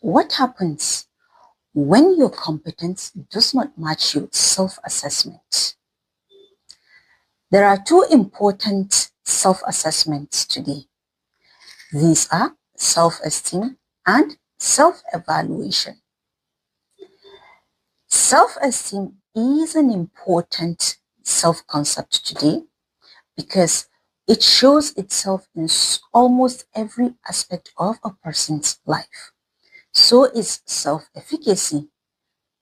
What happens when your competence does not match your self-assessment? There are two important self-assessments today. These are self-esteem and self-evaluation. Self-esteem is an important self-concept today because it shows itself in almost every aspect of a person's life. So is self-efficacy.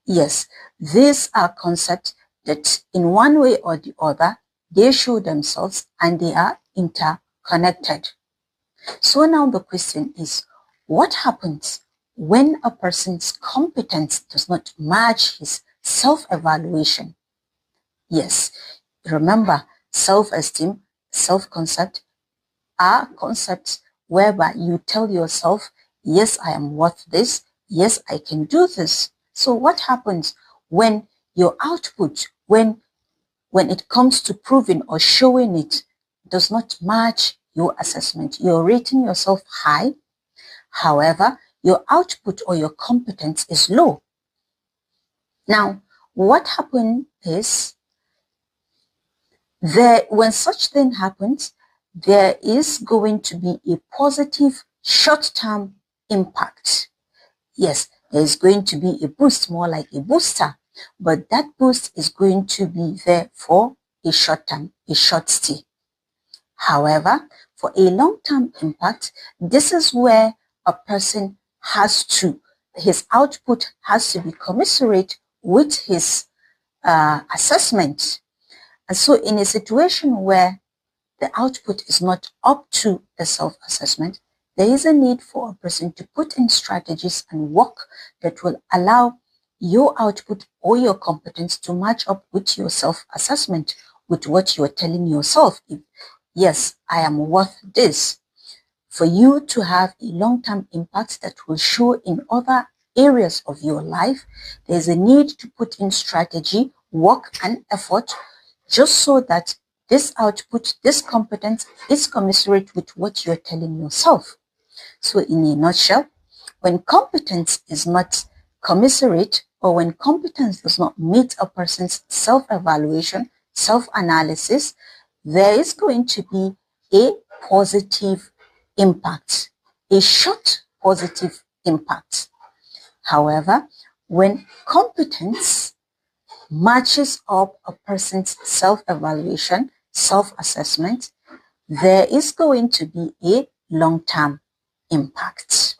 Yes, these are concepts that in one way or the other, they show themselves and they are interconnected. So now the question is, what happens when a person's competence does not match his self-evaluation? Yes, remember, self-esteem, self-concept are concepts whereby you tell yourself, yes, I am worth this. Yes, I can do this. So what happens when your output, when it comes to proving or showing it, does not match your assessment? You're rating yourself high. However, your output or your competence is low. Now, what happens is when such thing happens, there is going to be a positive short-term impact. Yes, there is going to be a boost, more like a booster, but that boost is going to be there for a short term, a short stay. However, for a long-term impact, this is where a person his output has to be commensurate with his assessment. And so in a situation where the output is not up to the self-assessment, there is a need for a person to put in strategies and work that will allow your output or your competence to match up with your self-assessment, with what you're telling yourself. Yes, I am worth this. For you to have a long-term impact that will show in other areas of your life, there's a need to put in strategy, work, and effort just so that this output, this competence is commensurate with what you're telling yourself. So in a nutshell, when competence is not commensurate, or when competence does not meet a person's self-evaluation, self-analysis, there is going to be a positive impact, a short positive impact. However, when competence matches up a person's self-evaluation, self-assessment, there is going to be a long-term impact.